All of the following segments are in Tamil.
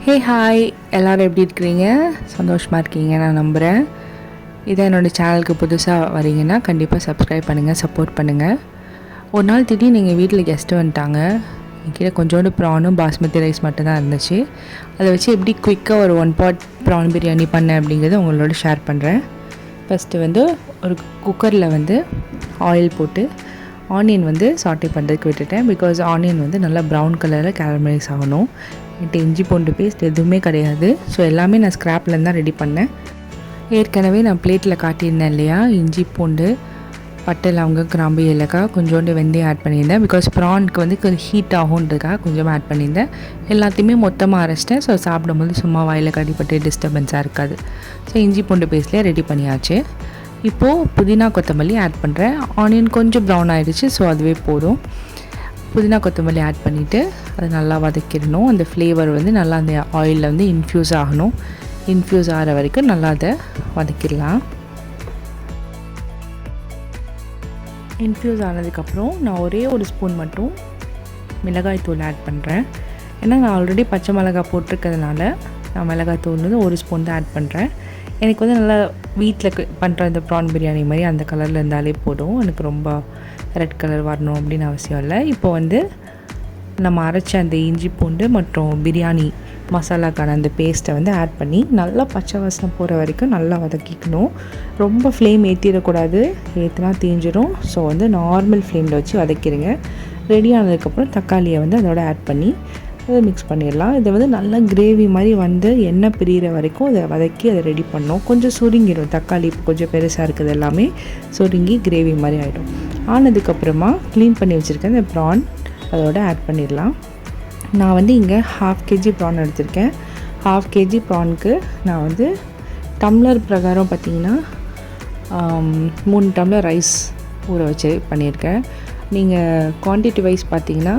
ஹே ஹாய், எல்லோரும் எப்படி இருக்கிறீங்க? சந்தோஷமாக இருக்கீங்க நான் நம்புகிறேன். இதை என்னோடய சேனலுக்கு புதுசாக வரீங்கன்னா கண்டிப்பாக சப்ஸ்கிரைப் பண்ணுங்கள், சப்போர்ட் பண்ணுங்கள். ஒரு நாள் திடீர்னு எங்கள் வீட்டில் கெஸ்ட்டு வந்துட்டாங்க. என்கிட்ட கொஞ்சோண்டு ப்ரானும் பாஸ்மதி ரைஸ் மட்டும்தான் இருந்துச்சு. அதை வச்சு எப்படி குயிக்காக ஒரு 1 pot ப்ரான் பிரியாணி பண்ணேன் அப்படிங்கிறத உங்களோட ஷேர் பண்ணுறேன். ஃபஸ்ட்டு ஒரு குக்கரில் ஆயில் போட்டு ஆனியன் சாட்டே பண்ணுறதுக்கு விட்டுட்டேன். பிகாஸ் ஆனியன் நல்லா ப்ரௌன் கலரில் கேரமலைஸ் ஆகணும். என்கிட்ட இஞ்சி பூண்டு பேஸ்ட் எதுவுமே கிடையாது. ஸோ எல்லாமே நான் ஸ்க்ராப்லேருந்து தான் ரெடி பண்ணேன். ஏற்கனவே நான் பிளேட்டில் காட்டியிருந்தேன் இல்லையா, இஞ்சி பூண்டு, பட்டை, லவங்கம், கிராம்பு, ஏலக்காய், கொஞ்சோண்டு வெந்தயம் ஆட் பண்ணியிருந்தேன். பிகாஸ் ப்ரானுக்கு கொஞ்சம் ஹீட் ஆகுன்றதுக்காக கொஞ்சமாக ஆட் பண்ணியிருந்தேன். எல்லாத்தையுமே மொத்தமாக அரைச்சிட்டேன். ஸோ சாப்பிடும்போது சும்மா வாயில் கடிப்பட்டு டிஸ்டர்பன்ஸாக இருக்காது. ஸோ இஞ்சி பூண்டு பேஸ்ட்லேயே ரெடி பண்ணியாச்சு. இப்போது புதினா கொத்தமல்லி ஆட் பண்ணுறேன். ஆனியன் கொஞ்சம் ப்ரௌன் ஆகிடுச்சு, ஸோ அதுவே போதும். புதினா கொத்தமல்லி ஆட் பண்ணிவிட்டு அதை நல்லா வதக்கிடணும். அந்த ஃப்ளேவர் நல்லா அந்த ஆயிலில் இன்ஃப்யூஸ் ஆகணும். இன்ஃப்யூஸ் ஆகிற வரைக்கும் நல்லா அதை வதக்கிடலாம். இன்ஃப்யூஸ் ஆனதுக்கப்புறம் நான் ஒரே ஒரு ஸ்பூன் மட்டும் மிளகாய் தூள் ஆட் பண்ணுறேன். ஏன்னா நான் ஆல்ரெடி பச்சை மிளகாய் போட்டிருக்கிறதுனால நான் மிளகாய் தூள் 1 ஸ்பூன் தான் ஆட் பண்ணுறேன். எனக்கு நல்லா வீட்டில் பண்ணுற இந்த ப்ரான் பிரியாணி மாதிரி அந்த கலரில் இருந்தாலே போதும். எனக்கு ரொம்ப ரெட் கலர் வரணும் அப்படின்னு அவசியம் இல்லை. இப்போ நம்ம அரைச்ச அந்த இஞ்சி பூண்டு மற்றும் பிரியாணி மசாலாக்கான அந்த பேஸ்ட்டை ஆட் பண்ணி நல்லா பச்சை வாசனை போகிற வரைக்கும் நல்லா வதக்கிக்கணும். ரொம்ப ஃப்ளேம் ஏற்றிடக்கூடாது, ஏற்றினா தீஞ்சிடும். ஸோ நார்மல் ஃப்ளேமில் வச்சு வதக்கிடுங்க. ரெடி ஆனதுக்கப்புறம் தக்காளியை அதோட ஆட் பண்ணி அதை மிக்ஸ் பண்ணிடலாம். இதை நல்லா கிரேவி மாதிரி எண்ணெய் பிரிகிற வரைக்கும் அதை வதக்கி அதை ரெடி பண்ணோம். கொஞ்சம் சுருங்கிடும். தக்காளி இப்போ கொஞ்சம் பெருசாக இருக்குது, எல்லாமே சுருங்கி கிரேவி மாதிரி ஆகிடும். ஆனதுக்கப்புறமா க்ளீன் பண்ணி வச்சுருக்கேன் இந்த ப்ரான் அதோட ஆட் பண்ணிடலாம். நான் இங்கே 1/2 kg ப்ரான் எடுத்திருக்கேன். 1/2 kg ப்ரானுக்கு நான் டம்ளர் பிரகாரம் பார்த்திங்கன்னா 3 டம்ளர் ரைஸ் ஊற வச்சு பண்ணியிருக்கேன். நீங்கள் குவான்டிட்டி வைஸ் பார்த்திங்கன்னா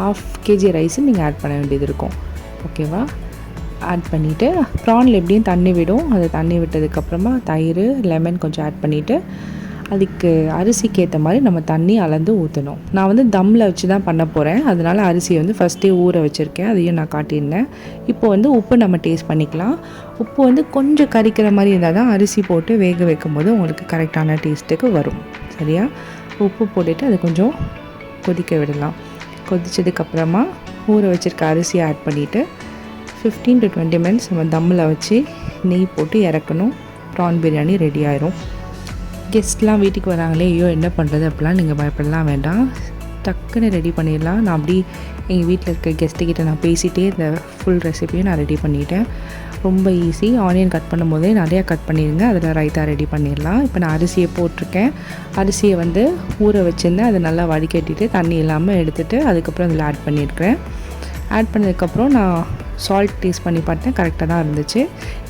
1/2 kg ரைஸு நீங்கள் ஆட் பண்ண வேண்டியது இருக்கும். ஓகேவா? ஆட் பண்ணிவிட்டு ப்ரானில் எப்படியும் தண்ணி விடும். அதை தண்ணி விட்டதுக்கப்புறமா தயிர், லெமன் கொஞ்சம் ஆட் பண்ணிவிட்டு அதுக்கு அரிசிக்கு ஏற்ற மாதிரி நம்ம தண்ணி அளந்து ஊற்றணும். நான் தம்மில் வச்சு தான் பண்ண போகிறேன். அதனால் அரிசியை ஃபஸ்ட்டே ஊற வச்சுருக்கேன். அதையும் நான் காட்டியிருந்தேன். இப்போ உப்பு நம்ம டேஸ்ட் பண்ணிக்கலாம். உப்பு கொஞ்சம் கரிக்கிற மாதிரி இருந்தால் தான் அரிசி போட்டு வேக வைக்கும் போது உங்களுக்கு கரெக்டான டேஸ்ட்டுக்கு வரும். சரியா? உப்பு போட்டுட்டு அதை கொஞ்சம் கொதிக்க விடலாம். கொதிச்சதுக்கப்புறமா ஊற வச்சுருக்க அரிசியை ஆட் பண்ணிவிட்டு 15 to 20 minutes நம்ம தம்மில் வச்சு நெய் போட்டு இறக்கணும். ப்ரான் பிரியாணி ரெடி ஆயிரும். கெஸ்ட்லாம் வீட்டுக்கு வராங்களே, ஐயோ என்ன பண்ணுறது அப்படிலாம் நீங்கள் பயப்படலாம் வேண்டாம். டக்குன்னு ரெடி பண்ணிடலாம். நான் அப்படி எங்கள் வீட்டில் இருக்க கெஸ்ட்டுக்கிட்ட நான் பேசிகிட்டே இந்த ஃபுல் ரெசிபியும் நான் ரெடி பண்ணிட்டேன். ரொம்ப ஈஸி. ஆனியன் கட் பண்ணும் போதே நிறையா கட் பண்ணிடுங்க. அதில் ரைத்தா ரெடி பண்ணிடலாம். இப்போ நான் அரிசியை போட்டிருக்கேன். அரிசியை ஊற வச்சுருந்தேன். அதை நல்லா வடிகட்டிட்டு தண்ணி இல்லாமல் எடுத்துகிட்டு அதுக்கப்புறம் அதில் ஆட் பண்ணியிருக்கிறேன். ஆட் பண்ணதுக்கப்புறம் நான் சால்ட் டேஸ்ட் பண்ணி பார்த்தேன், கரெக்டாக தான் இருந்துச்சு.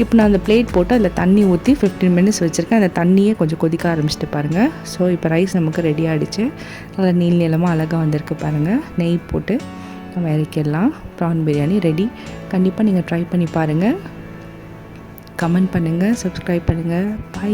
இப்போ நான் அந்த பிளேட் போட்டு அதில் தண்ணி ஊற்றி 15 minutes வச்சுருக்கேன். அந்த தண்ணியே கொஞ்சம் கொதிக்க ஆரம்பிச்சிட்டு பாருங்கள். ஸோ இப்போ ரைஸ் நமக்கு ரெடி ஆகிடுச்சு. நல்லா நீளமாக அழகாக வந்திருக்கு பாருங்கள். நெய் போட்டு நம்ம இறக்கிடலாம். Prawn biryani ready. கண்டிப்பாக நீங்கள் ட்ரை பண்ணி பாருங்கள். கமெண்ட் பண்ணுங்கள், சப்ஸ்கிரைப் பண்ணுங்கள். பை.